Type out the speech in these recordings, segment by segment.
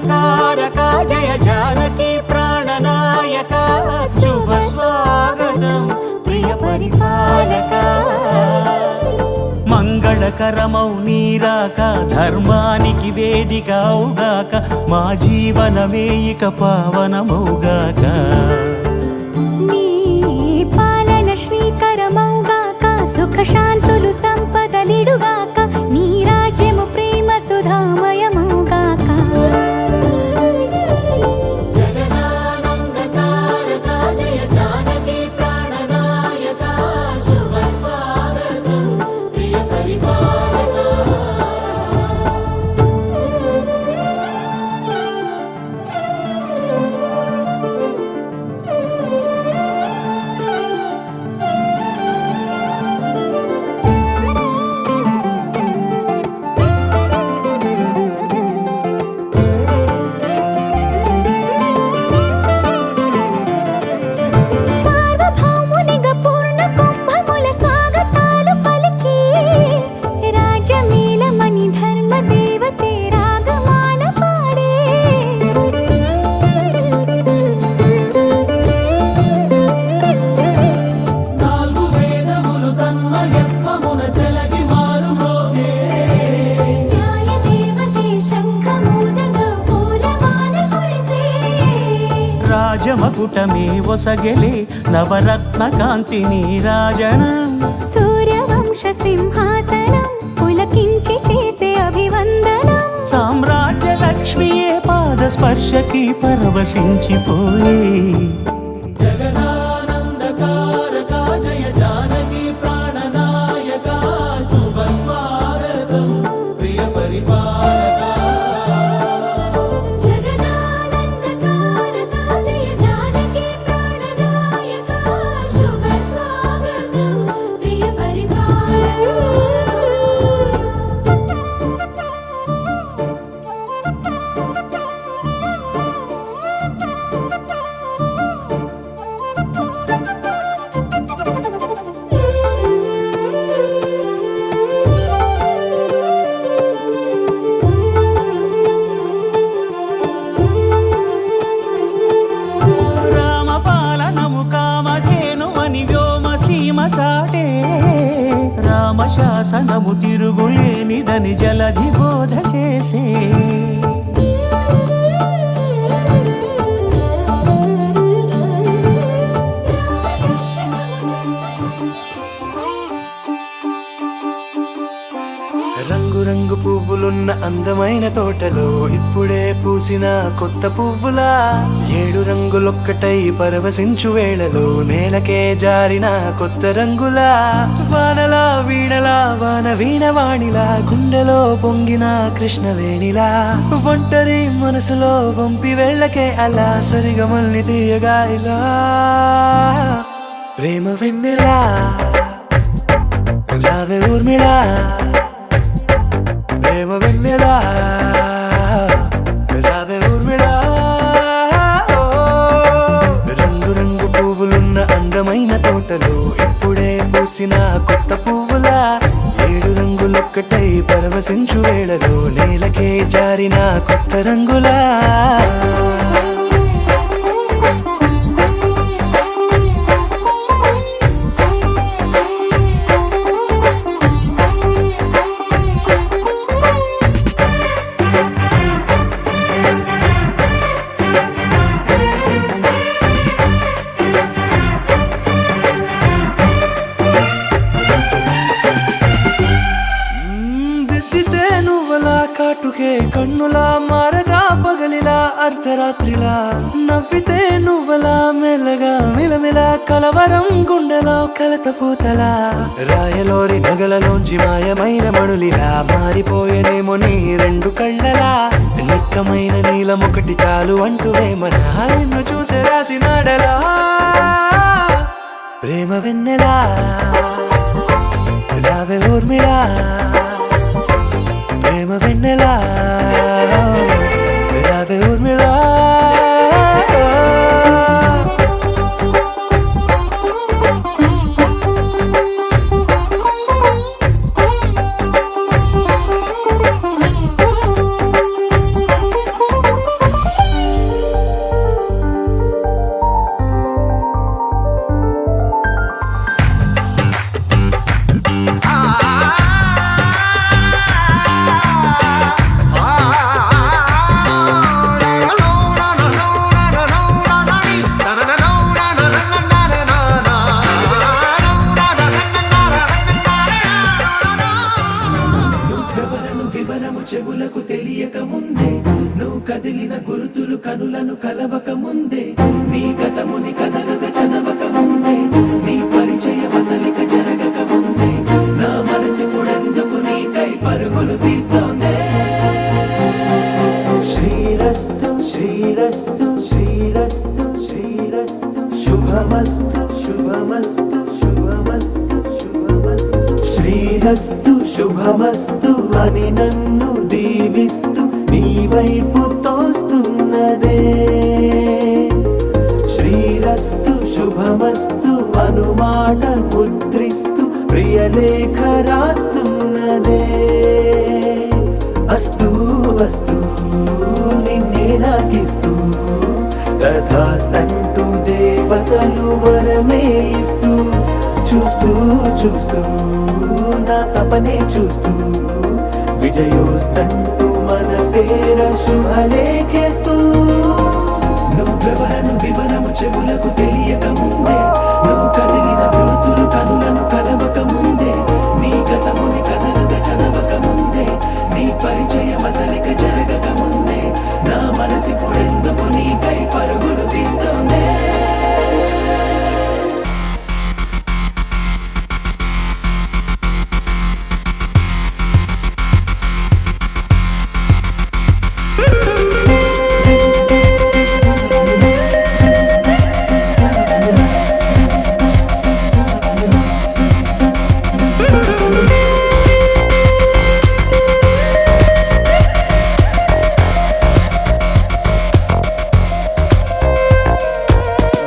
తారక జయ జానకి ప్రాణనాయక శుభ స్వాగతం ప్రియ పరిపాలక మంగళకరమౌ నీరాక ధర్మానికి వేదిక అవుగాక మా జీవనమే ఇక పావనమౌగాక నీ పాలన శ్రీకరమౌగాక సుఖ శాంతులు సంపదలిడుగాక నీ రాజ్యము ప్రేమ సుధామయమౌగాక రాజమకుటమే ఒసగెలే నవరత్న కాంతి నీరాజనం సూర్యవంశ సింహాసనం పులకించి చేసే అభివందనం సామ్రాజ్య లక్ష్మియే పాద స్పర్శకి పరవశించిపోయే జగదానందకారక జయ జానకి ప్రాణనాయక శుభ స్వాగతం ప్రియ పరిపాలక చాటే రామశాసనము తిరుగులేనిదని జలధి బోధ చేసే రంగు పువ్వులున్న అందమైన తోటలో ఇప్పుడే పూసిన కొత్త పువ్వులా 7 రంగులొక్కటై పరవశించు వేళలో నేలకే జారిన కొత్త రంగులా వానలా వీణలా వాన వీణవాణిలా గుండెలో పొంగిన కృష్ణవేణిలా ఒంటరి మనసులో వంపి వెళ్ళకే అలా సరిగమల్ని తీయగా ఇలా ప్రేమ వెన్నెలా రావే ఊర్మిళా ప్రేమ వెన్నెలా రావే ఊర్మిళా రంగు రంగు పువ్వులున్న అందమైన తోటలో ఇప్పుడే పూసిన కొత్త పువ్వులా 7 రంగులొక్కటై పరవశించు వేళలో నేలకే జారిన కొత్త రంగులా కాటుకే కన్నులా మారదా పగలిలా అర్ధరాత్రిలా నవ్వితే నువ్వలా మెల్లగా మిలమిలా కలవరం గుండెలో కలత పూతలా రాయలోరి నగలలోంచి మాయమైన మణులిలా మారిపోయేనేమో నీ 2 కళ్ళలా నిక్కమైన నీలమొకటి చాలు అంటూ వేమనా నిన్ను చూసే రాసినాడలా ప్రేమ వెన్నెలా రావే ఊర్మిళా ప్రేమ వెన్నెలా రావే ఊర్మిళా కదిలిన గురుతులు కనులను కలవక ముందే నీ గతముని కథలుగా చదవక ముందే నీ పరిచయ మసలిక జరగక ముందే నా మనసిప్పుడెందుకు నీకై పరుగులు తీస్తోందే శ్రీరస్తు శ్రీరస్తు శ్రీరస్తు శ్రీరస్తు శుభమస్తు శుభమస్తు శుభమస్తు శుభమస్తు శ్రీరస్తు శుభమస్తు అని నన్ను దీవిస్తూ నీ వైపు తోస్తున్నదే శ్రీరస్తు శుభమస్తు అనుమాట ముద్రిస్తూ ప్రియలేఖ రాస్తున్నదే అస్తు అస్తు నిన్నే నాకిస్తూ తథాస్తంటూ దేవతలు వరమే ఇస్తూ చూస్తూ చూస్తూ నా తపనే చూస్తూ విజయోస్తంటూ మన పేర శుభలేఖేస్తూ నువ్వెవరను వివరము చెవులకు తెలియక ముందే నువ్వు కదిలిన గురుతులు కనులను కలవక ముందే నీ గతముని కథలుగా చదవక ముందే నీ పరిచయ మసలిక జరగక ముందే నా మనసిప్పుడెందుకు నీకై పరుగులు తీస్తోందే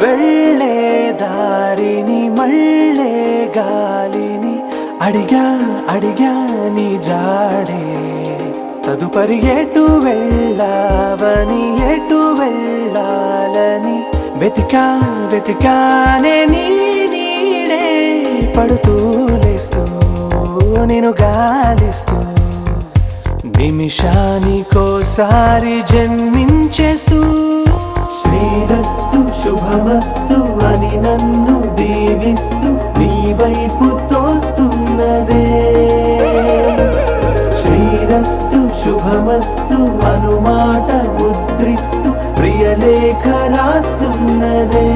వెళ్ళే దారిని మళ్ళే గాలిని అడిగా అడిగా నీ జాడే తదుపరి ఎటు వెళ్ళావని ఎటు వెళ్ళాలని వెతికా వెతికానే నీ నీడే పడుతూ లేస్తూ నేను గాలిస్తూ నిమిషానికోసారి జన్మించేస్తూ శ్రీరస్తు శుభమస్తు అని నన్ను దీవిస్తూ నీ వైపు తోస్తున్నదే శ్రీరస్తు శుభమస్తు అనుమాట ముద్రిస్తూ ప్రియలేఖ రాస్తున్నదే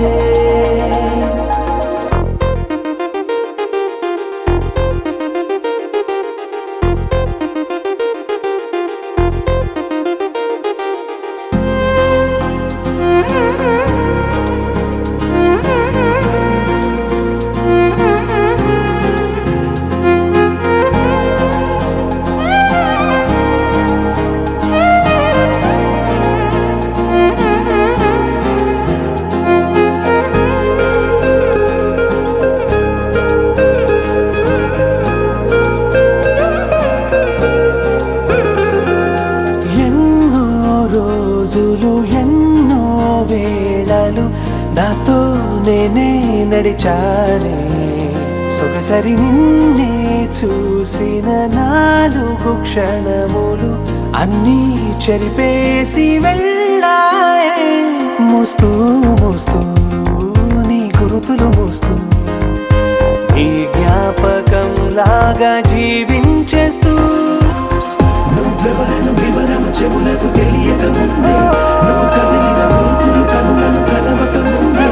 ఎన్నో వేళలు నాతో నేనే నడిచానే సొగసరి నిన్నే చూసిన 4 క్షణములు అన్నీ చెరిపేసి వెళ్ళాయే మోస్తూ మోస్తూ నీ గురుతులు మోస్తూ ఈ జ్ఞాపకం లాగా జీవించేస్తూ నువ్వెవరను వివరము చెవులకు తెలియక ముందే నువ్వు కదిలిన గురుతులు కనులను కలవక ముందే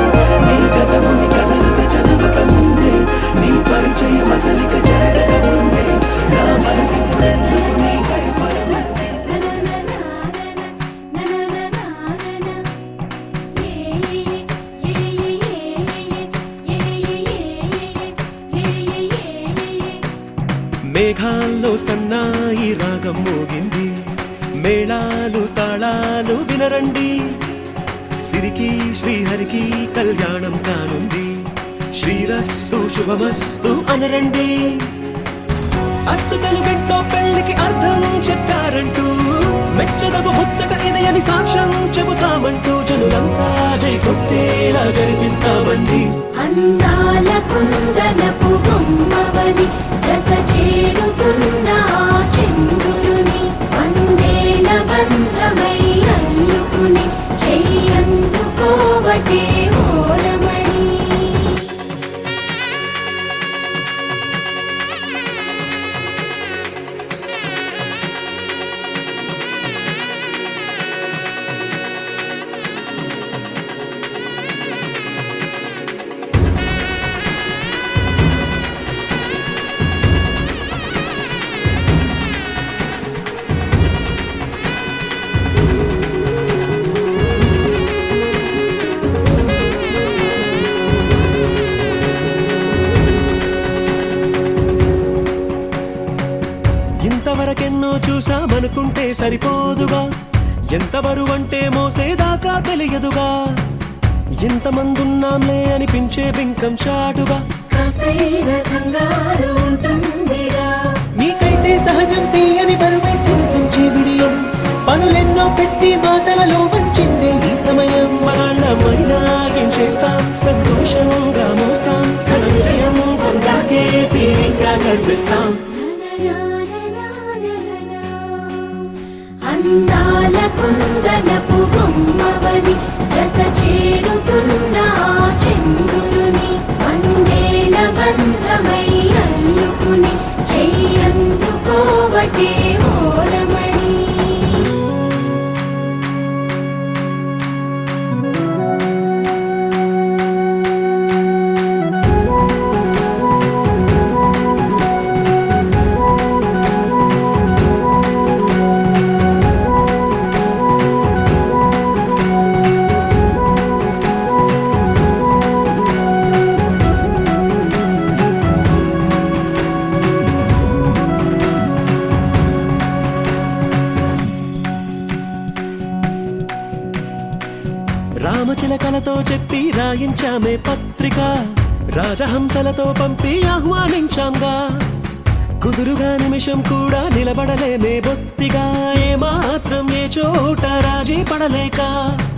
నీ గతముని కథలుగా చదవక ముందే నీ పరిచయ మసలిక జరగక ముందే నా మనసిప్పుడెందుకు నీకై పరుగులు తీస్తోందే మేఘాల్లో సన్నాయి రాగం మోగింది మేళాలు తాళాలు వినరండి సిరికి శ్రీహరికి కళ్యాణం కానుంది శ్రీరస్తు శుభమస్తు అనరండి అచ్చతలు గంటో పెళ్లికి అర్థం చెప్పారంటూ మెచ్చదగు ముచ్చట ఇది అని సాక్ష్యం చెబుతామంటూ జనులంతా జై కొట్టేలా జరిపిస్తామండి అందాల కుందనపు బొమ్మవని జత చేరుతున్న ఆ చంద్రుని వందేళ్ల బంధమై అల్లుకుని చెయ్యందుకోవటే ఓరమణి అనుకుంటే సరిపోదుగా, ఎంత బరువంటే మోసేదాకా తెలియదుగా, ఎంతమందున్నాంలే అనిపించే బింకం చాటుగా. కాస్తైనా కంగారు ఉంటుందిగా, నీకైతే సహజం తీయని బరువై సిరిసంచే విడియం, పనులెన్నో పెట్టి మాటలలో వంచిందే ఈ సమయం. మనాళ్ళమైనా ఏం చేస్తాం, సంతోషంగా మోస్తాం, ఘన విజయం పొందాకే తీరిగ్గా కనిపిస్తాం. అందాల కుందనపు బొమ్మవని జత చేరుతున్న ఆ చంద్రుని, వందేళ్ల బంధమై అల్లుకుని చెయ్యందుకోవటే ఓరమణి. రామచిలకలతో చెప్పి రాయించామే పత్రిక, రాజహంసలతో పంపి ఆహ్వానించాంగా, కుదురుగా నిమిషం కూడా నిలబడలేమే బొత్తిగా, ఏ మాత్రం ఏ చోట రాజీ పడలేక,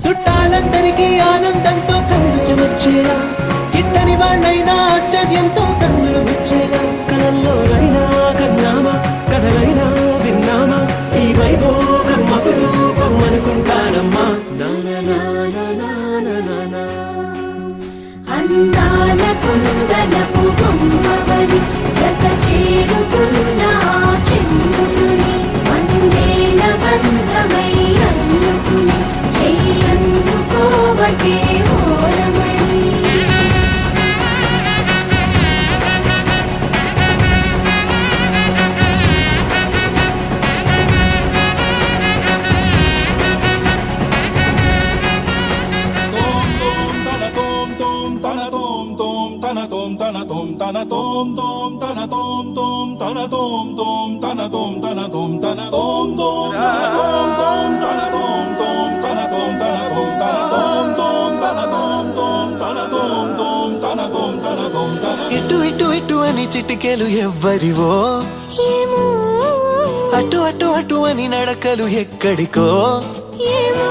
చుట్టాలందరికీ ఆనందంతో కళ్ళు చెమర్చేలా, కిట్టని వాళ్ళైనా ఆశ్చర్యంతో కన్నులు వచ్చేలా, కలల్లోనైనా కన్నామా కథలైనా విన్నామా, ఈ వైభోగం అపురూపం అనుకుంటానమ్మా. అందాల కుందనపు బొమ్మవని జత చేరుతున్న ఆ చంద్రుని, వందేళ్ల బంధమై అల్లుకుని చెయ్యందుకోవటే ఓరమణి. ఇటు ఇటు ఇటు అని చిటికెలు ఎవ్వరివో, ఏమో అటు అటు అటు అని నడకలు ఎక్కడికో, ఏమో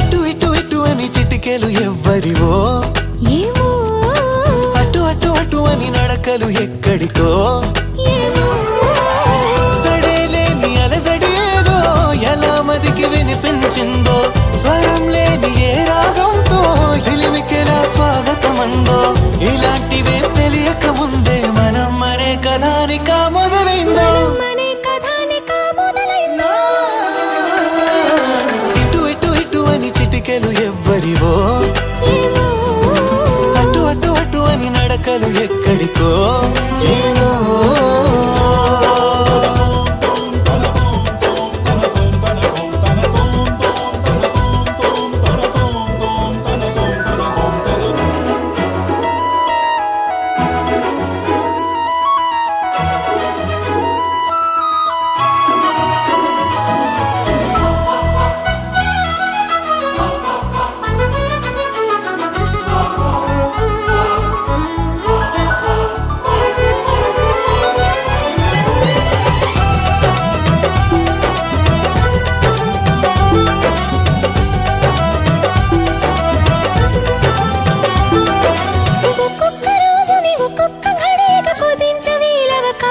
ఇటు ఇటు ఇటు అని చిటికెలు ఎవ్వరివో, ఏమో అటు అటు అటు అని నడకలు ఎక్కడికో, ఏమో సడేలేని అలజడి ఏదో ఎలా మదికి వినిపించిందో, స్వరం లేని ఏ రాగంతో చిలిమికెలా స్వాగతమందో, ఇలాంటివే తెలియక ముందే మనం అనే కథానిక మొదలైందో. మనే కథానిక మొదలైందో. ఇటు ఇటు ఇటు అని చిటికెలు ఎవ్వరివో, ఏమో అటు అటు అటు అని నడకలు ఎక్కడికో, ఏమో. ఒక్కొక్క రోజుని ఒక్కొక్క ఘడియగా కుదించవీలవక,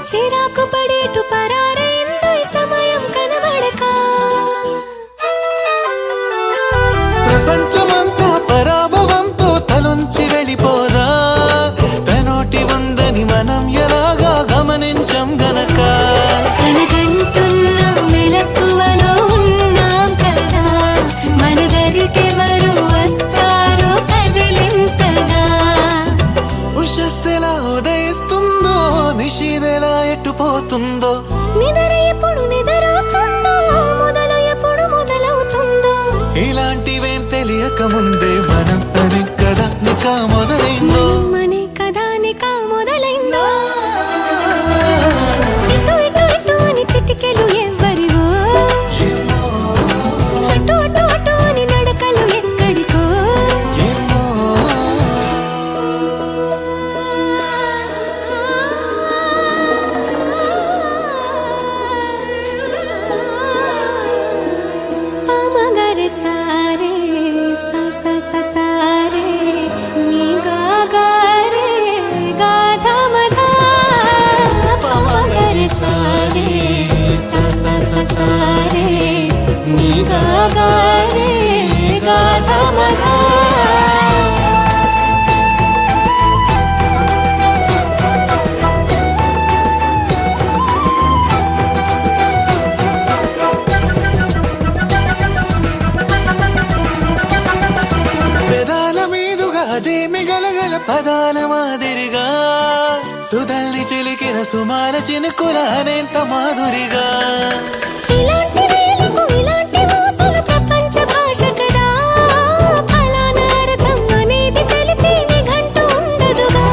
చిరాకు పడేటు పరారైందో ఈ సమయం కనబడక. ప్రపంచమంతా పరాభవంతో తలొంచి వెళ్ళిపోదా, తనోటి ఉందని మనం ఎలాగా గమనించం గనక, కలగంటున్న మెలకువలో ఉన్నాం కదా, మన దరికెవరు వస్తారో కదిలించగా. ఉషస్సెలా ఉదయిస్తుందో నిషీదెలా ఎట్టుపోతుందో, నిద్ర ఎప్పుడు నిద్రవుతుందో, మొదలు ఎప్పుడు మొదలవుతుందో, ఇలాంటివేం తెలియక కథానిక మొదలైందో మనే కథానిక మొదలైందో ఇటు ఇటు ఇటు అని చిటికెలు ఎవ్వరివో అటు అటు అటు అని నడకలు ఎక్కడికో ఏమో పామగరే సారే సా సా సా సారే నీ గా గా రే గా ధ మ ధ పామగరే సారే సా సా సా సారే నీ గా గా రే గా ధ మ ధ పెదాల మీదుగా అదేమి గలగల పదాల మాదిరిగా సుధల్ని చిలికిన సుమాల చినుకుల అనేంత మాధురిగా ఇలాంటి వేలకు ఇలాంటి మోసాలు ప్రపంచ భాష కదా ఫలానా అర్థం అనేది తెలిపే నిఘంటు ఉండదుగా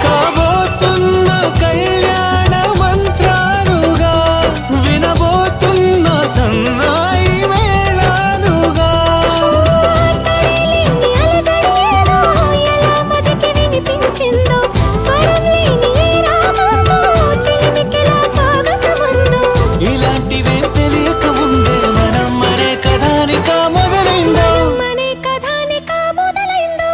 కాబోతున్న కళ్యాణ మంత్రాలుగా వినబోతున్న సన్నాయి మేళాలుగా సరేలేని అలజడి ఏదో ఎలా మదికి వినిపించిందో స్వరం లేని ఏ రాగంతో చిలిమికిలా స్వాగతమందో ఇలాంటివేం తెలియక ముందే మనం మరే కథానిక మొదలైందో మనే కథానిక మొదలైందో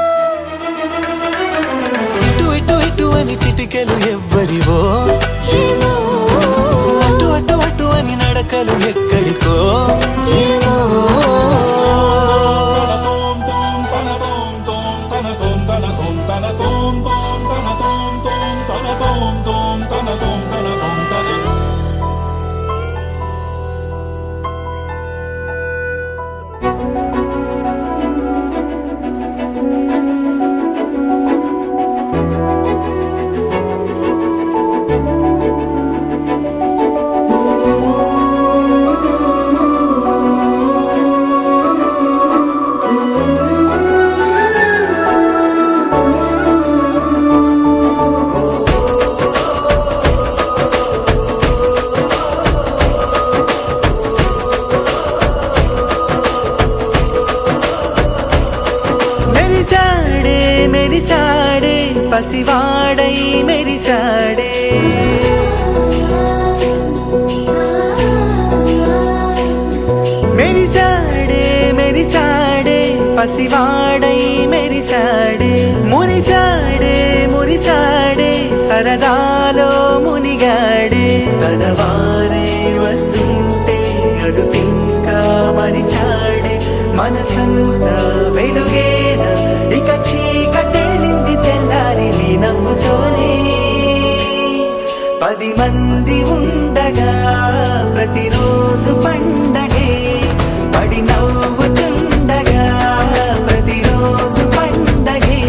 ఇటు ఇటు ఇటు అని చిటికెలు ఎవ్వరివో ఏమో అటు అటు అటు అని నడకలు ఎక్కడికో ఏమో మెరిసాడే మెరిసాడే పసివాడై మెరిసాడే మెరిసాడే మెరిసాడే పసివాడై మెరిసాడే మురిసాడే మురిసాడే సరదాలో మునిగాడే తన వారే వస్తుంటే అదుపింకా మరిచాడే మనసంతా వెలుగేన ఇక చీకటెళ్ళింది తెల్లారి నీ నవ్వుతోనే 10 మంది ఉండగా ప్రతిరోజు పండగే పడి నవ్వుతుండగా ప్రతిరోజు పండగే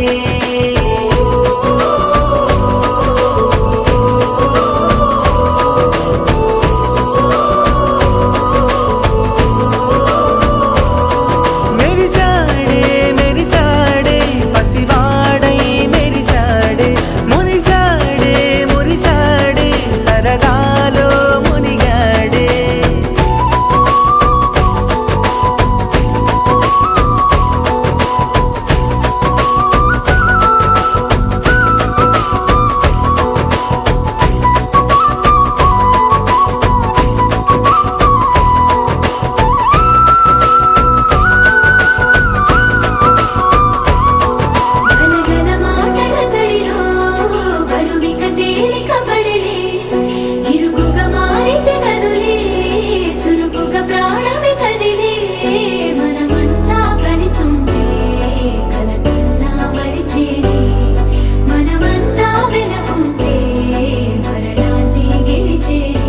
మెరిసాడే మెరిసాడే పసివాడై మెరిసాడే మురిసాడే మురిసాడే సరదాలో మునిగాడే గలగల మాటల సడిలో బరువిక తేలిక పడలే ఇరుగుగా మారితే కదులే చురుకుగా ప్రాణమి కదిలే మనమంతా కలిసుంటే కలకన్నా మరిచేరే మనమంతా వెనకుంటే మరణాన్ని గెలిచేరే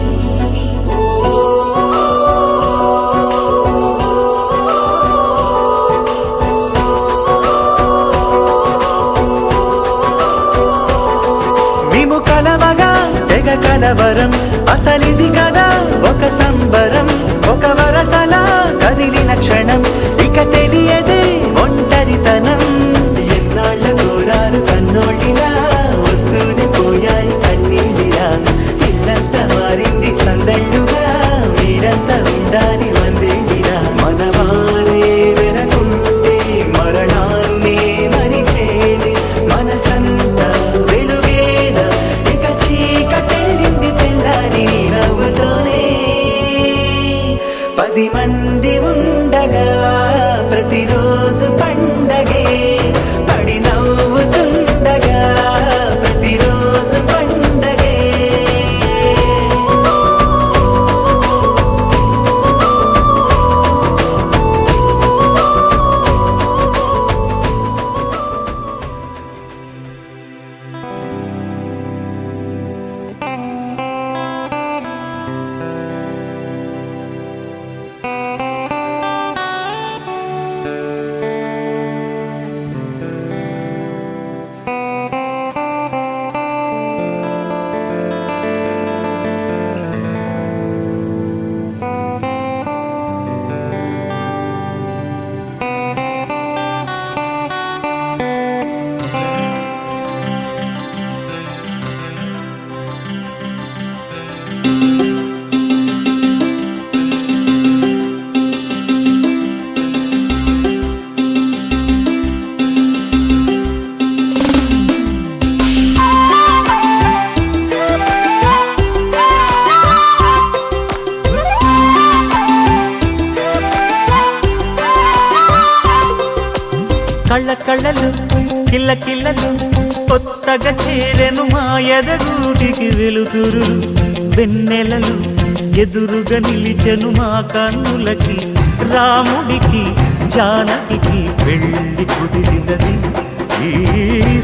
మేము కలవగా తెగ కలవరం అసలిది కదా ఒక సంబరం ఒక వరసలా కదిలిన క్షణం ఇక తెలియదే ఒంటరితనం ఎన్నాళ్ళకు కిల్లకిల్లలు కొత్తగా చేరెను మా ఎదగూటికి వెలుతురు వెన్నెలలు ఎదురుగా నిలిచెను మా కన్నులకి రాముడికి జానకి పెళ్ళి కుదిరినది ఈ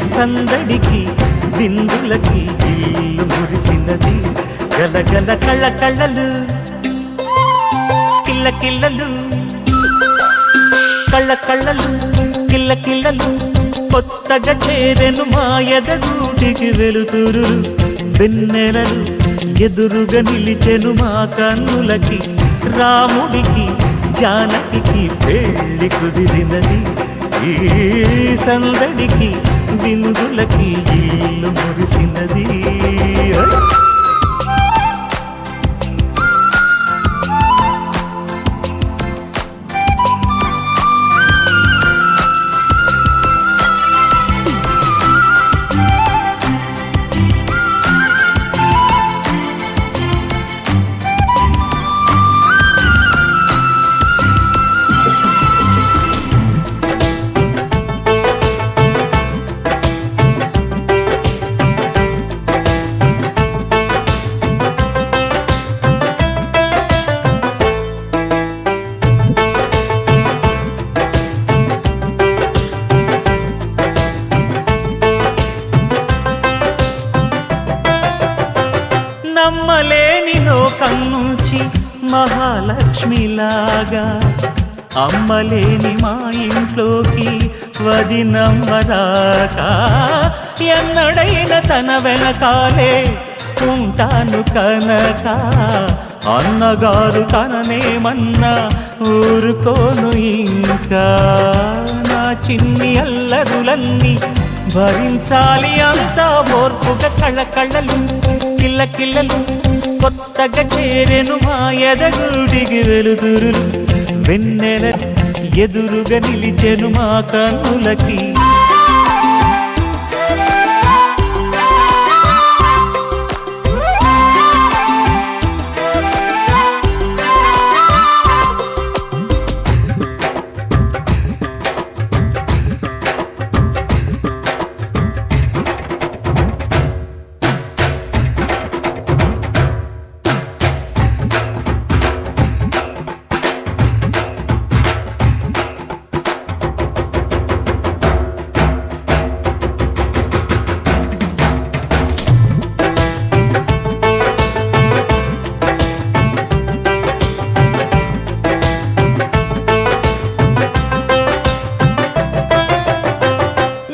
సందడికి బిందులకి ఇల్లు మురిసినది గలగల కళ్ళ కళ్ళలు కిల్లకిల్లలు కళ్ళ కళ్ళలు కిల్లకిల్లలు కొత్తగా చేరెను మా ఎదగూటికి వెలుతురు వెన్నెలలు ఎదురుగా నిలిచెను మా కన్నులకి రాముడికి జానకి పెళ్ళి కుదిరినది ఈ సందడికి బిందులకి ఇల్లు మురిసినది నమ్మలేని లోకం నుంచి మహాలక్ష్మిలాగా అమ్మలేని మా ఇంట్లోకి వదినమ్మరాక ఎన్నడైన తన వెనకాలే ఉంటాను కనక అన్నగారు తననేమన్నా ఊరుకోను ఇంకా నా చిన్ని అల్లరులన్నీ భరించాలి అంతా ఓర్పుగా కళ్ళకళ్ళలు కిల్లకిల్లలు కొత్తగా చేరెను మా ఎదగూడికి వెలుతురు వెన్నెల ఎదురుగా నిలిచెను మా కన్నులకి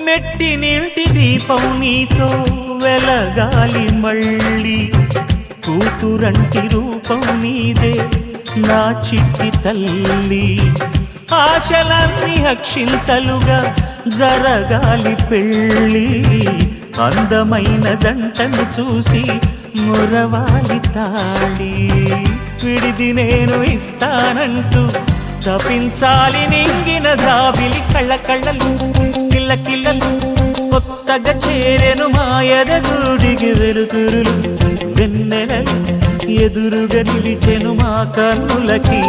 మెట్టి నీటి దీపం నీతో వెలగాలి మళ్ళీ కూతురంటి రూపం నీదే నా చిట్టి తల్లి ఆశలన్నీ అక్షింతలుగా జరగాలి పెళ్ళి అందమైన జంటను చూసి మురవాలి తాళి విడిది నేను ఇస్తానంటూ తపించాలి నింగిన జాబిలి కళ్ళకళ్ళలు కిల్లకిల్లలు కొత్తగా చేరెను మా ఎదగూడికి వెలుతురులు వెన్నెలలు ఎదురుగా నిలిచెను మా కన్నులకి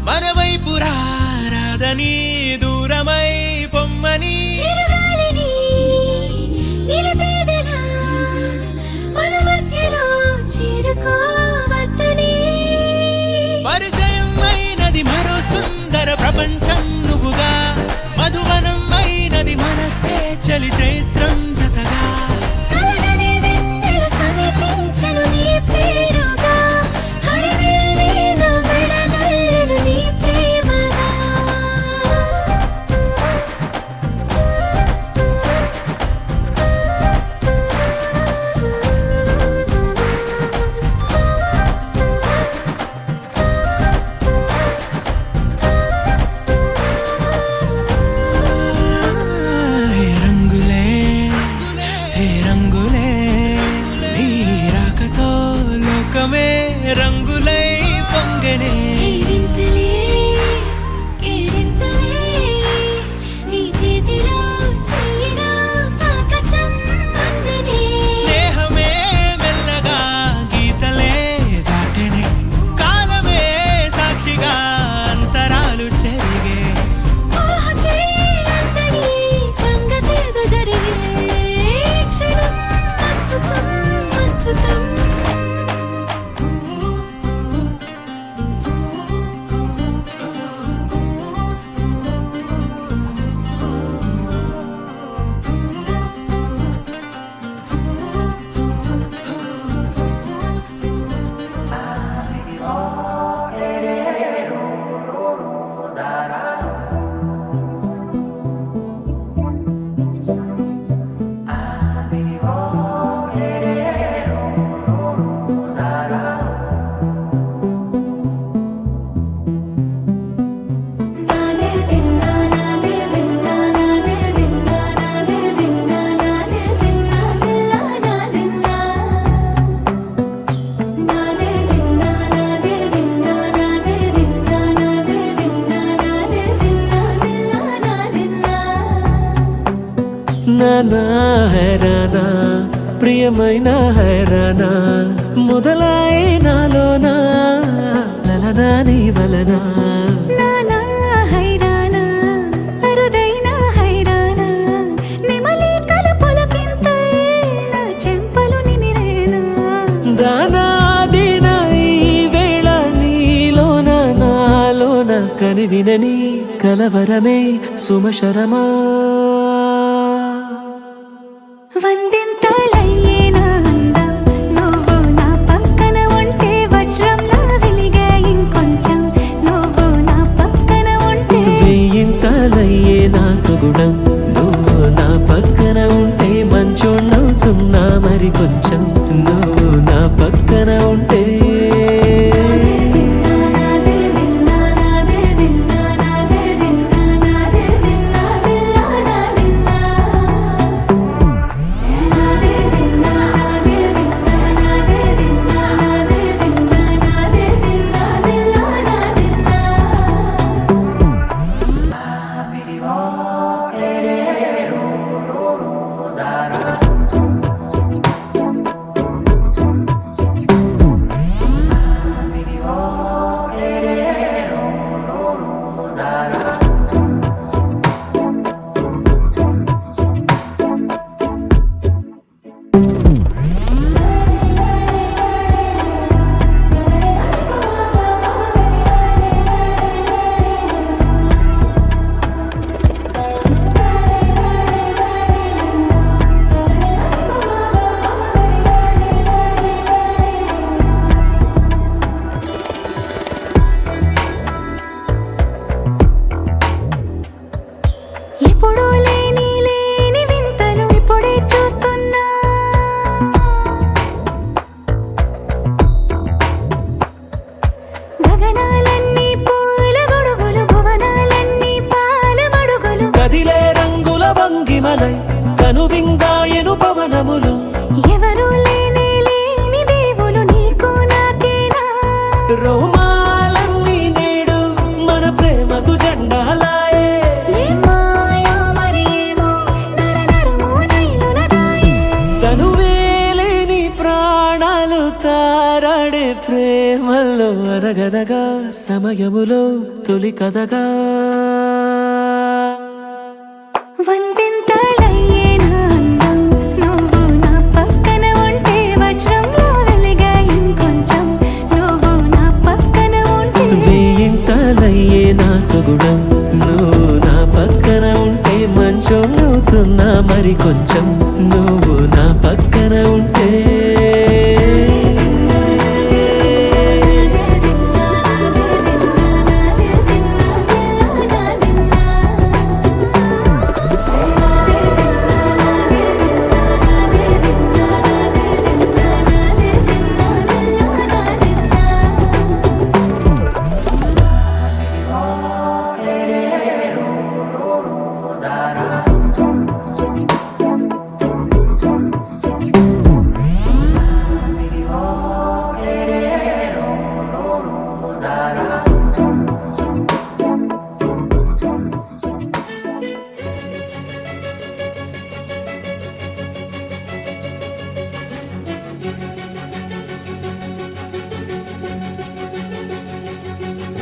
మన వైపు రాదని దూరమై పొమ్మని చిరుగాలిని నిలిపేదెలా మన మధ్యలో చేరుకోవద్దని పరిచయం అయినది మరో సుందర ప్రపంచం నువ్వుగా మధువనం అయినది మనసే చలి చైత్రం జతగా కలగనే వెన్నెల సమీపించను నీ పేరుగా హరివెల్లి నా మెడగల్లెను నీ ప్రేమగా హే రంగులే హే రంగులే నీ రాకతో లోకమే రంగులై పొంగనే వింతలే కేరింతలే నీ చేతిలో చెయ్యినా ఆకాశం అందనే స్నేహమే మెల్లగా గీతలే దాటెనే కాలమే సాక్షిగా అంతరాలు చెరిగే ఊహకే అందని సంగతేదో జరిగే క్షణం అద్భుతం అద్భుతం నానా హైరానా ప్రియమైన హైరానా మొదలై నాలోనా లలనా నీ వలనా నానా హైరానా అరుదైన హైరానా నెమలి కలుపులకింతై నా చెంపలు నిమిరేనా దానాదిన ఈ వేళ నీలోన నాలోన కనివినని కలవరమే సుమశరమా వందింతలయ్యే నా అందం నువ్వు నా పక్కన ఉంటే వజ్రంలా వెలిగే ఇంకొంచెం నువ్వు నా పక్కన ఉంటే వెయ్యింతలయ్యే నా సుగుణం నువ్వు నా పక్కన ఉంటే మంచోళ్ళవుతున్నా మరి కొంచెం నువ్వు నా పక్కన ఉంటే ఎప్పుడూ లేని లేని వింతలు ఇప్పుడే చూస్తున్నా గగనాలన్నీ పూల గొడుగులు భువనాలన్నీ పాల మడుగులు కదిలే రంగుల భంగిమలై కనువిందాయను పవనములు ఎవరూ లేని లేని దేవులు నీకు నాకేనా రోమాలన్నీ నేడు మన ప్రేమకు జెండాలాయే ఏ మాయో మరి ఏమో నర నరమో నైలున దాయే తనువేలేని ప్రాణాలు తారాడే ప్రేమల్లో అర తగదగా సమయములో తొలి కదగా వందింతలయ్యే నా అందం నువ్వు నా పక్కన ఉంటే వజ్రంలో వెలిగా ఇంకొంచెం నువ్వు నా పక్కన ఉంటే వేయింతలయ్యే నా సుగుణం నువ్వు నా పక్కన ఉంటే మంచం అవుతున్నా మరి కొంచెం నువ్వు నా పక్కన ఉంటే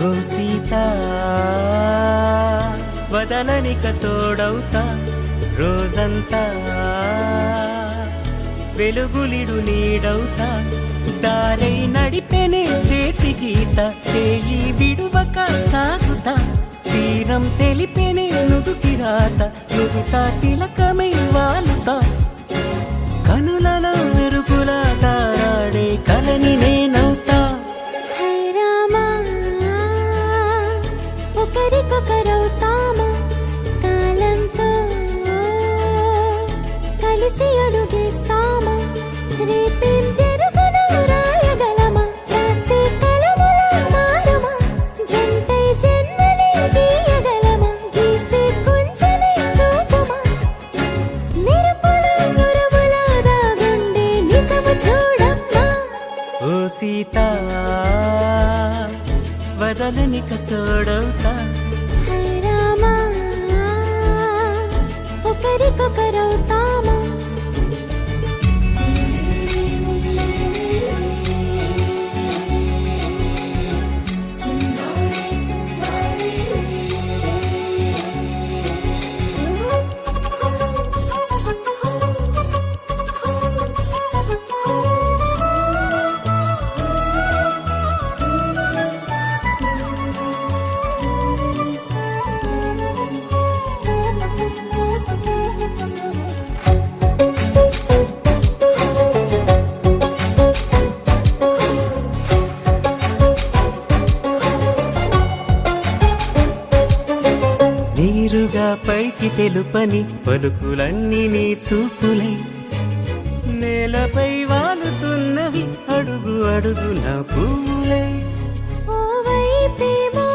ఓ సీత వదలనిక తోడవుతా రోజంతా వెలుగులిడు నీడవుతా దారై నడిపెనే చేతి గీత చేయి విడువక సాగుతా తీరం తెలిపెనే నుదుటి రాత నుదుట తిలకమై వాలుతా కనులలో మెరుపులా తారాడే కలని నేనవుతా హై రామా ఒకరికొకరవుతామా కాలంతో కలిసి అడుగేస్తామా రేపేం జరుగునో రాయగలమా రాసే కలములా మారమా జంటై జన్మని గీయగలమా గీసే కొంచెనే చూపుమా మెరుపుల మురముల దాగుండే నిజము చూడమ్మా ఓ సీత వదలనిక తోడవుతా హై రామా ఒకరికొకరవుతామా నీరుగా పైకి తెలుపని పలుకులన్నీ నీ చూపులై నేలపై వాలుతున్నవి అడుగు అడుగు నా పువ్వులై ఓ వైపేమో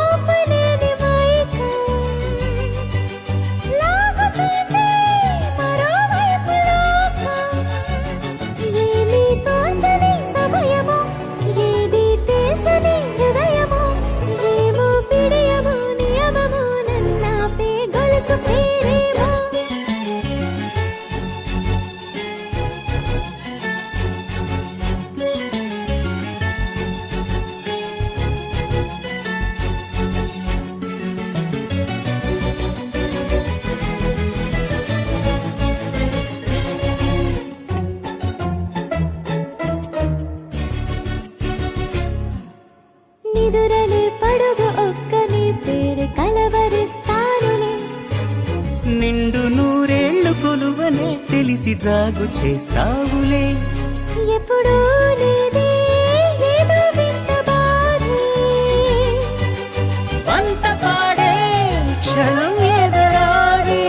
ఆపలేని మైకం లాగుతుంది మరోవైపు లోకం ఏమీ తోచని సమయమో ఏది తేల్చని హృదయమో ఏమో పిడియమో నియమమో నన్నాపే గొలుసు పేరేమో నిదురలే పడుగు ఒక్కని పేరు కలవరిస్తానులే నిండు నూరేళ్లు కొలువనే తెలిసి జాగు చేస్తావులే ఎప్పుడూ లేదే ఏదో వింత బాధే వంత పాడే క్షణం ఎదరాడే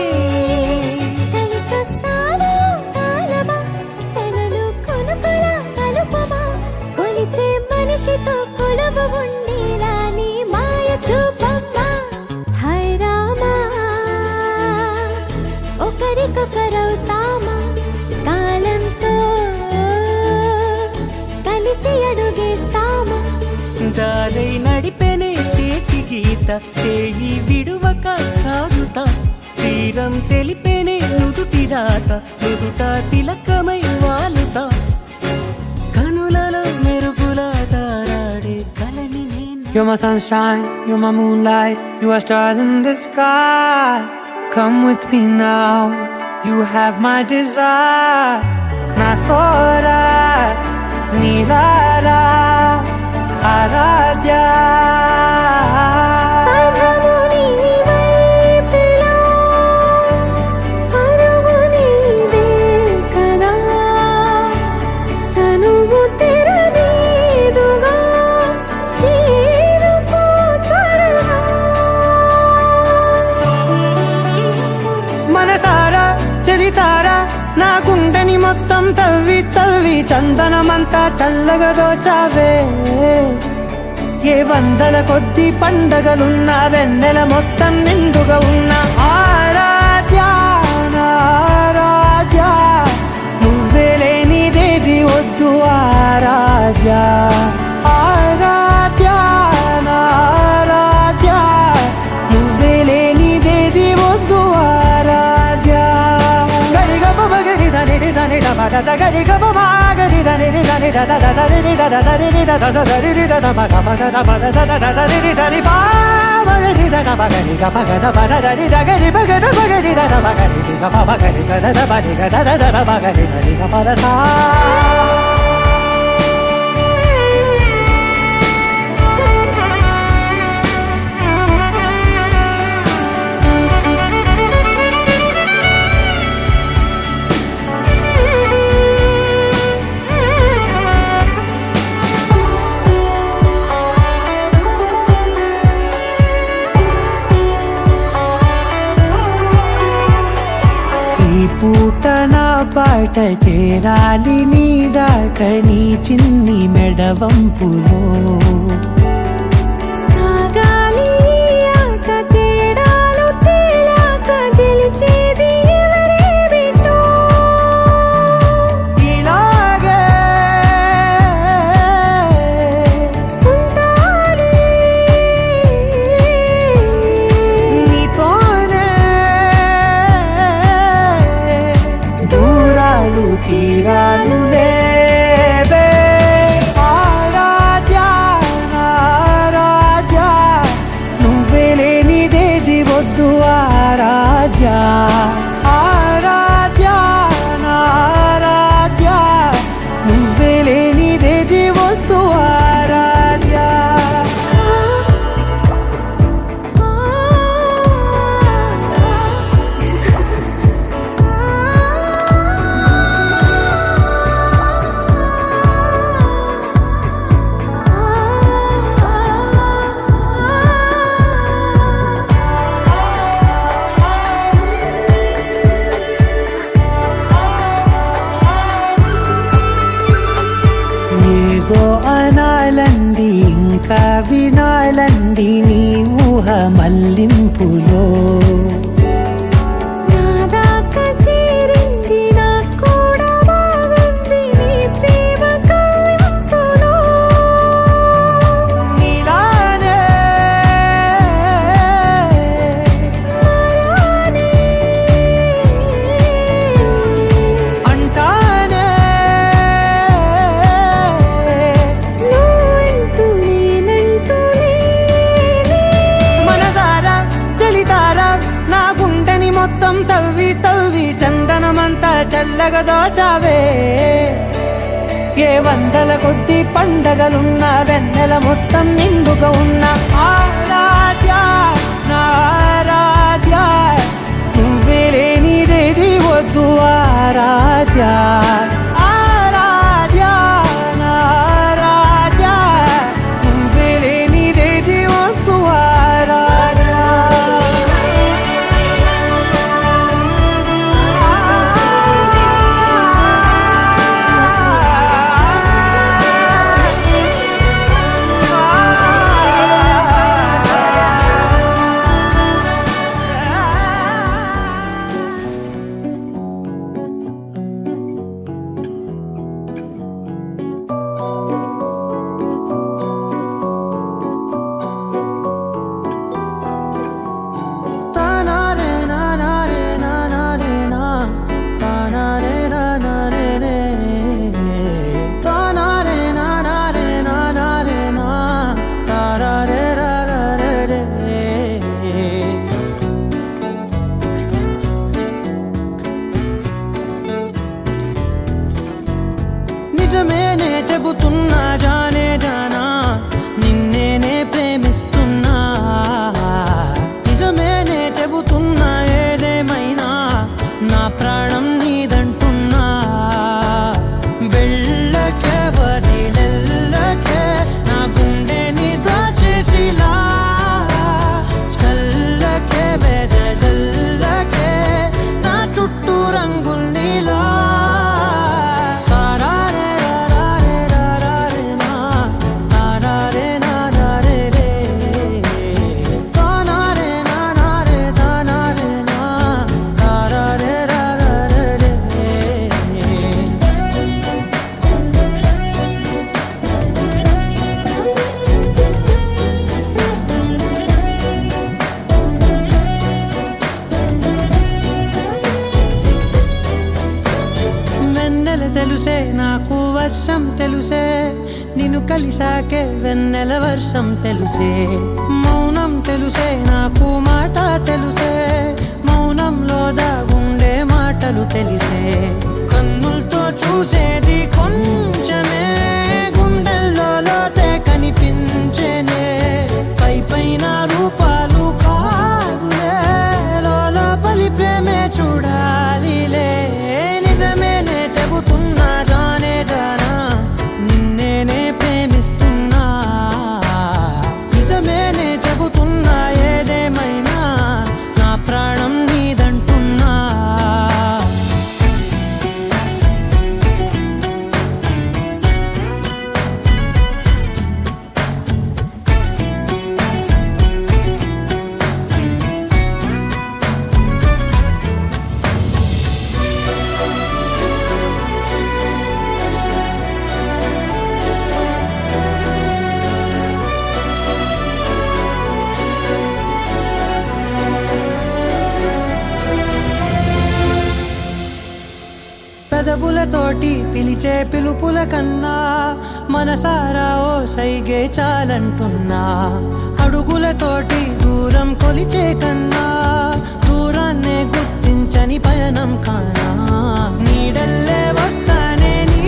కలిసొస్తాను కాలమా తనలు కొనుకల కలుపమా కొలిచే మనిషితో కొలువు ఉండేలా నీ మాయ చూపమ్మా హై రామా ఒకరికొకరవుతామా కాలంతో కలిసి అడుగేస్తామా దారై నడిపెనే చేతి గీత చేయి విడువక సాగుతా తీరం తెలిపెనే నుదుటి రాత నుదుట తిలకమై వాలుతా కనులలో మెరుపులా తారాడే You're my sunshine, you're my moonlight, you are stars in the sky. Come with me now, you have my desire. Na tora nilara aradya. పదము నీ వైపులా, పరుగు నీదే కదా, తనువు తెర మీదుగా చేరుకో త్వరగా. మనసారా చలితారా నా గుండెని మొత్తం తవ్వి తవ్వి చందనమంతా చల్లగా దోచావే. ఏ వందల కొద్ది పండగలున్నా వెన్నెల మొత్తం నిండుగా ఉన్న ఆరాధ్య నా ఆరాధ్య, నువ్వే లేనిదేది వద్దు ఆరాధ్య. ఆరాధ్య నా ఆరాధ్య, నువ్వే లేనిదేది వద్దు ఆరాధ్య. గరిగ బగరి దని దని దబద గరి గబ మాగరి దని దని దద దరి దద దరి దద దరి దద మగ మగ దబద దద దరి దరి బా మగరి దద మగరి గ మగ దబద దరి దగరి మగ మగరి దద మగరి గ మగరి గ దద బరి గ దద దద మగరి దరి గ పద సా. ఈ పూట నా పాట చేరాలి నీ దాకా నీ చిన్ని మెడవంపులో. సాగాలి ఆట తేడాలు తేలాక గెలిచేది ఎవరే బిడ్డో. ఇలాగే ఉంటాలి నీతోనే దూరాలు తీరాలు లేవే. ఆరాధ్య నా ఆరాధ్య, నువ్వే లేనిదేది వద్దు ఆరాధ్య. ఆరాధ్య నా ఆరాధ్య, నువ్వే లేనిదేది వద్దు ఆరాధ్య. ఏదో అనాలంది ఇంకా వినాలంది నీ ఊహ మల్లింపులో. నా దాకా చేరింది నాకు కూడా బాగుంది నీ ప్రేమ కవ్వింపులో. నీలానే మరానే అంటానే నువ్వంటూ నేనంటూ లేనే. మనసారా చలితారా నా గుండెని మొత్తం తవ్వి తవ్వి చందనమంతా చల్లగా దోచావే. ఏ వందల కొద్ది పండగలున్నా వెన్నెల మొత్తం నిండుగా ఉన్న ఆరాధ్య నా ఆరాధ్య, నువ్వే లేనిదేది వద్దు ఆరాధ్య. ఆరాధ్య నా ఆరాధ్య, నువ్వే లేనిదేది వద్దు ఆరాధ్య. వర్షం తెలుసే నిన్ను కలిసాకే వెన్నెల వర్షం తెలుసే మౌనం తెలుసే నాకు మాట తెలుసే మౌనంలో దాగుండే మాటలు తెలిసే కన్నులతో చూసేది కొంచెమే గుండెల్లో లోతే కనిపించేనే పై పైన రూపాలు కాదులే లోపలి ప్రేమే చూడాలిలే నిజమేనే చెబుతున్నా జానే జానా నిన్నేనే ప్రేమిస్తున్నా నిజమేనే చెబుతున్నా ఏదేమైనా నా ప్రాణం నీదంటున్నా పెదవులతోటి పిలిచే పిలుపుల కన్నా మనసారా ఓ సైగే చాలంటున్నా అడుగులతోటి దూరం కొలిచే కన్నా దూరాన్నే గుర్తించని పయనం కానా నీడల్లే వస్తానే నీ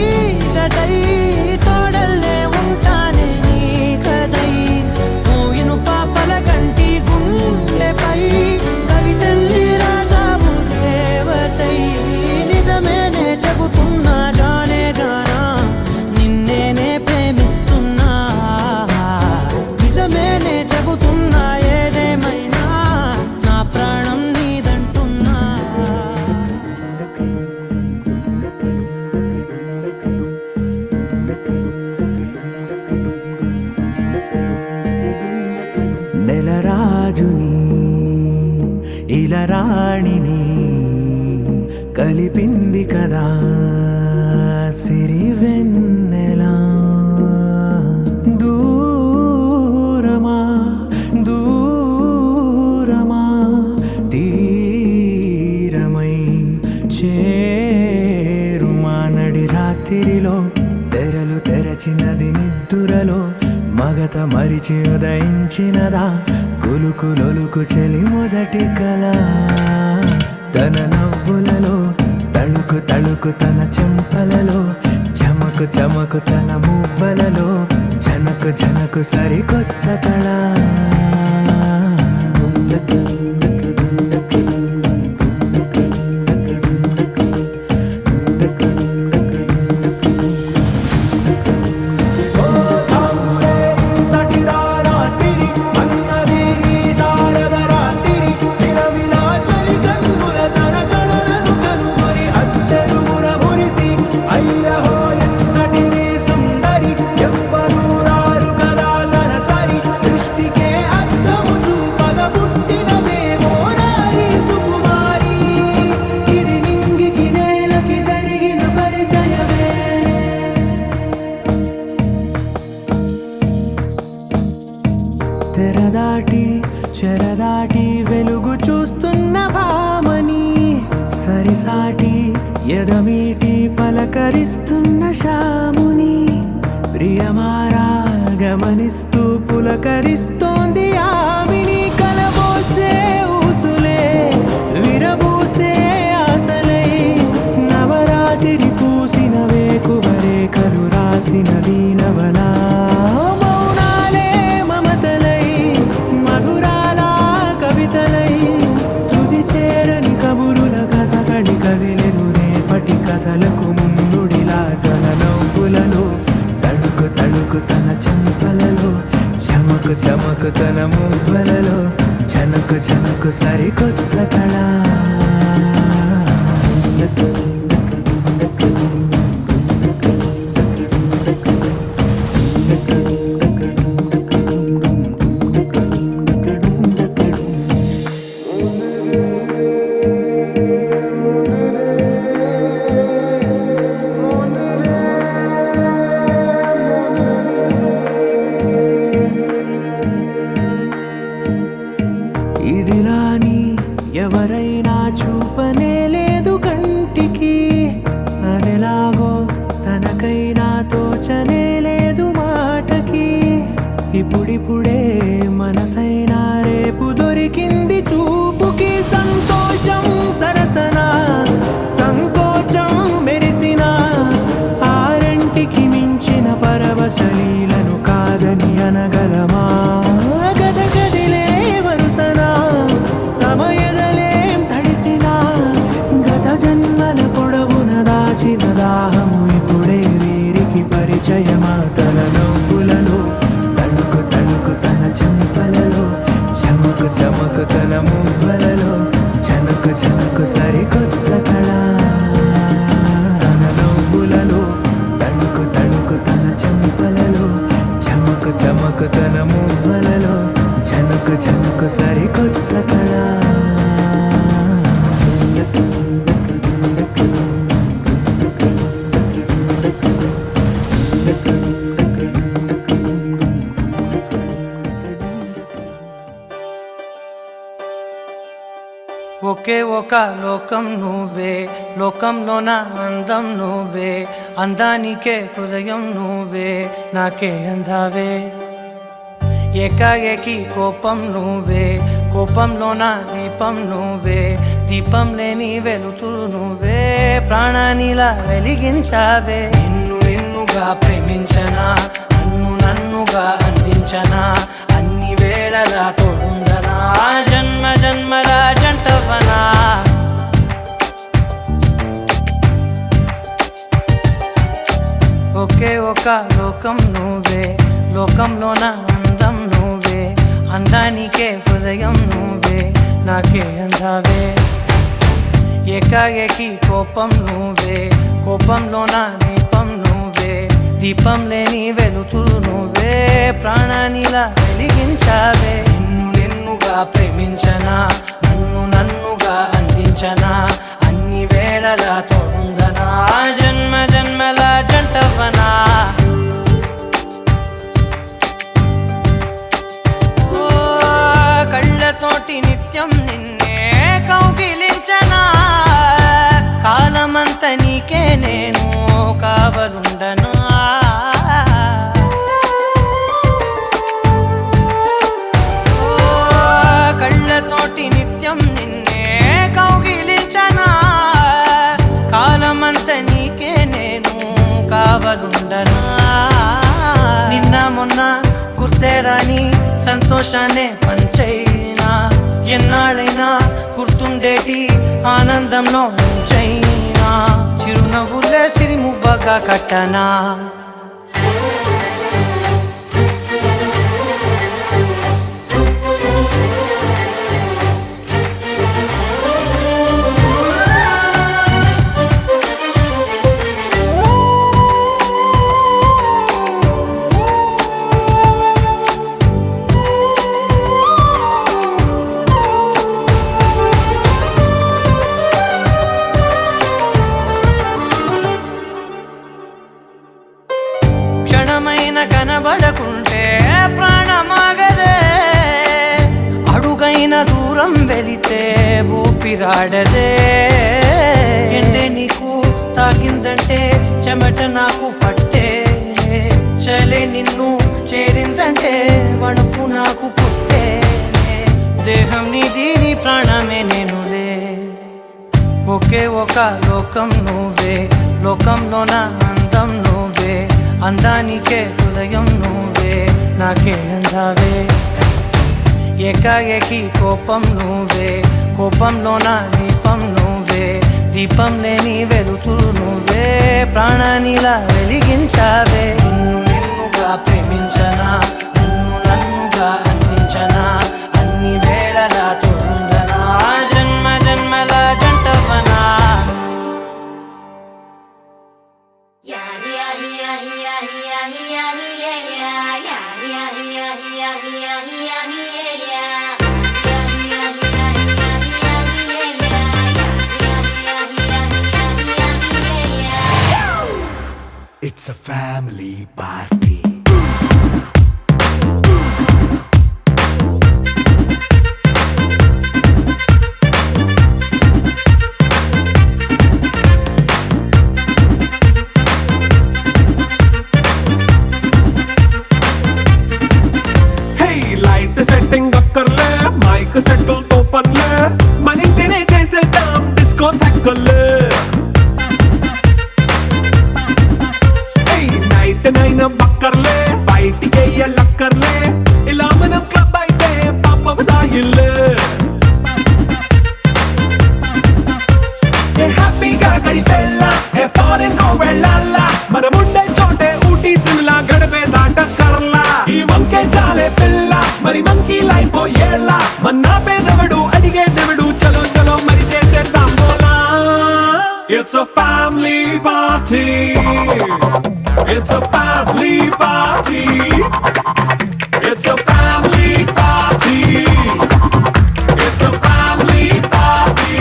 జతై తోడల్లే ఉంటానే నీ కదై మోయిను పాపల కంటి గుండెపై కవితల్లి రాజావు దేవతై నిజమేనే చెబుతున్నా జానే జానా నిన్నేనే ప్రేమిస్తున్నా నిజమేనే చెబుతున్నా ఏదేమైనా నా ప్రాణం నీదంటున్నా నెలరాజుని ఇలరాణిని కలిపింది కదా సిరివెన్నెలా దూరమా దూరమా తీరమై చేరుమా నడి రాత్రిలో తెరలు తెరచినది నిద్దురలో మగత మరిచి ఉదయించినదా కులుకులొలుకు చెలి మొదటి కళ తన నవ్వులలో తళుకు తళుకు తన చెంపలలో చమకు చమకు తన మువ్వలలో జనకు జనకు సరికొత్త కళ తెరదాటి చెరదాటి వెలుగు చూస్తున్న భామని సరిసాటి ఎదమీటి పలకరిస్తున్న శాముని ప్రియమారా గమనిస్తూ పులకరిస్తోంది ఆమిని కలబోసే ఊసులే విరబూసే ఆశలై నవరాత్రి పూసిన వేకువరేఖలు రాసిన దీనవలా మౌనాలే మమతలై మధురాల కవితలై తుది చేరని కబురుల కథ కడి కదిలెను రేపటి కథలకు ముందుడిలా తన నవ్వులలో తడుకు తడుకు తన చెంపలలో చమకు చమకు తన మువ్వలలో జనకు జనకు సరికొత్త కళ ఇదిలాని ఎవరైనా చూపనే లేదు కంటికి అదెలాగో తనకైనా వంచనే లేదు మాటకి ఇప్పుడిప్పుడే మనసైనా రేపు దొరికింది చూపుకి సంతోషం సరసన సంకోచం మెరిసిన ఆరంటికి మించిన పరవశలీలను కాదని అనగలమా గద గదిలే వరుసనా తమ ఎదలేం తడిసినా గత జన్మల పొడవున దాచిన దాహము ఇప్పుడే వీరికి పరిచయమా తన నవ్వులలో తణుకు తణుకు తన చెంపలలో చమకు చమకు తన మువ్వలలో చనుకు చనుకు సరికొత్త కళ తన నవ్వులలో తణుకు తణుకు తన చెంపలలో చమకు చమకు తన మువ్వలలో చనుకు చనుకు సరికొత్త కళ ఒకే ఒక లోకం నువ్వే లోకంలోన అందం నువ్వే అందానికే హృదయం నువ్వే నాకే అందావే ఏకాఏకి కోపం నువ్వే కోపంలోన దీపం నువ్వే దీపం లేని వెలుతురు నువ్వే ప్రాణానిలా వెలిగించావే నిన్ను నిన్నుగా ప్రేమించనా నన్ను నన్నుగా అందించనా అన్ని వేళలా తోడుందనా జన్మ జన్మల జంటవనా ఒకే ఒక లోకం నువ్వే లోకంలోన అందం నువ్వే అందానికే హృదయం నువ్వే నాకే అందావే ఏకాఏకి కోపం నువ్వే కోపంలోన దీపం నువ్వే దీపం లేని వెలుతురు నువ్వే ప్రాణానిలా వెలిగించావే నిన్ను నిన్నుగా ప్రేమించనా నన్ను నన్నుగా అందించనా అన్ని వేళలా తోడుందనా జన్మ జన్మల జంటవనా కళ్ళతోటి నిత్యం నిన్నే కౌగిలించనా కాలమంత నీకే నేను కావలుండనా కళ్ళతోటి నిత్యం నిన్నే కౌగిలించనా కాలమంత నీకే నేను కావలుండనా నిన్న మొన్న గుర్తేరాని సంతోషాన్ని పంచైనా ఎన్నాళ్ళైనా గుర్తుండేటి ఆనందంలో ముంచైనా చిరునవ్వులే సిరిముబ్బగా కట్టనా క్షణమైన కనబడకుంటే ప్రాణమాగదే అడుగైన దూరం వెళితే ఊపిరాడదే ఎండే నీకు తాకిందంటే చెమట నాకు పట్టే చలే నిన్ను చేరిందంటే వణుకు నాకు పుట్టే దేహం నీది నీ ప్రాణమే నేనులే ఒకే ఒక లోకం నువ్వే లోకంలోన అందం నువ్వే అందానికే హృదయం నువ్వే నాకే అందావే ఏకాఏకి కోపం నువ్వే కోపంలోన దీపం నువ్వే దీపం లేని వెలుతురు నువ్వే ప్రాణానిలా వెలిగించావే నిన్ను నిన్నుగా ప్రేమించనా నన్ను నన్నుగా అందించనా అన్ని వేళలా తోడుందనా జన్మ జన్మల జంటవనా It's a family party. మరి మంకీ లైన్ పోయేలా మన్నా పేదవడు అడిగేదెవడు చలో చలో మరి చేసేద్దాం బోలా it's a family party it's a family party it's a family party it's a family party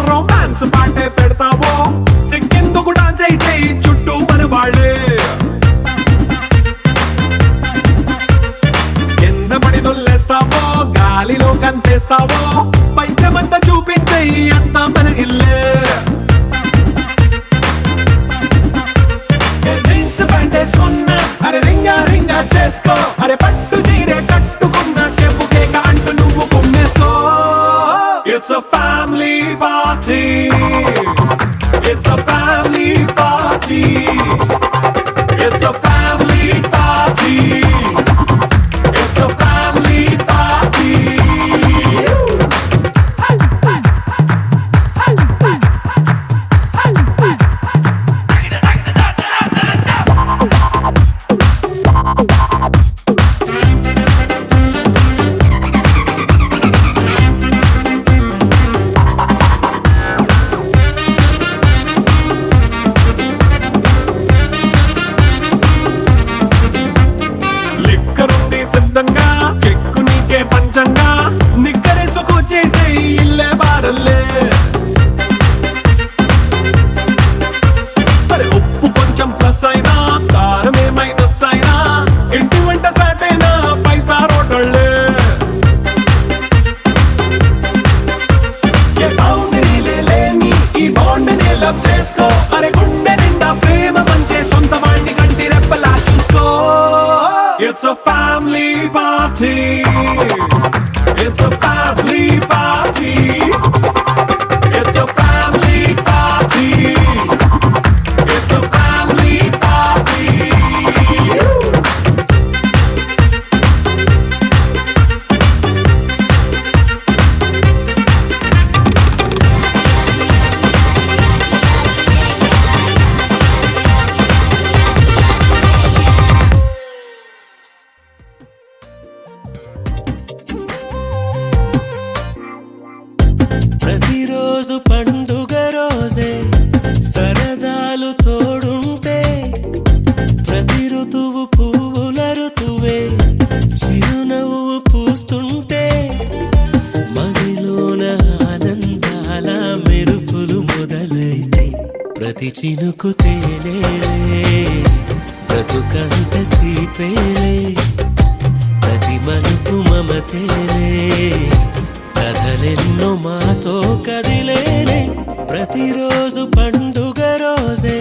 romance పాటే పెడతావో సిక్కిందుకు డాన్స్ అయితే చుట్టూ మన వాళ్ళే కింద పడి దొల్లేస్తావో గాలిలో కనిపిస్తావో పైద్యమంతా చూపించే అంతా మన ఇల్లే జీన్స్ ప్యాంట్ వేసుకున్నా అరే రింగా రింగా చేసుకో అరే పట్టు చీరే కట్టుకున్న కెప్పు కేక అంటూ నువ్వు కుమ్మేసుకో It's a family party. It's a family party. It's a family party. It's a family party. సిద్ధంగా కెక్కు నీకే పంచంగా నిక్కరేసుకు చేసే ఇల్లే బారల్లే అరే ఉప్పు కొంచెం ప్లస్ అయినా కారమే మైనస్ అయినా ఇంటి వంట సాటైనా 5 స్టార్ హోటళ్ళే ఏ బౌండరీలే లేని ఈ బాండ్ని లవ్ చేసుకో అరే గుండె నిండా ప్రేమ పంచే సొంత వాణ్ణి కంటి రెప్పలా చూసుకో It's a family party. It's a family party. It's a family party. It's a family party. ప్రతిరోజు పండుగ రోజే సరదాలు తోడుంటే ప్రతి ఋతువు పువ్వుల ఋతువే చిరునవ్వు పూస్తుంటే మదిలోన ఆనందాల మెరుపులు మొదలైతే ప్రతి చినుకు తేనేలే బ్రతుకంత తీపేలే ప్రతి మలుపు మమతేలే కథలెన్నో మాతో కదిలేనే ప్రతిరోజు పండుగ రోజే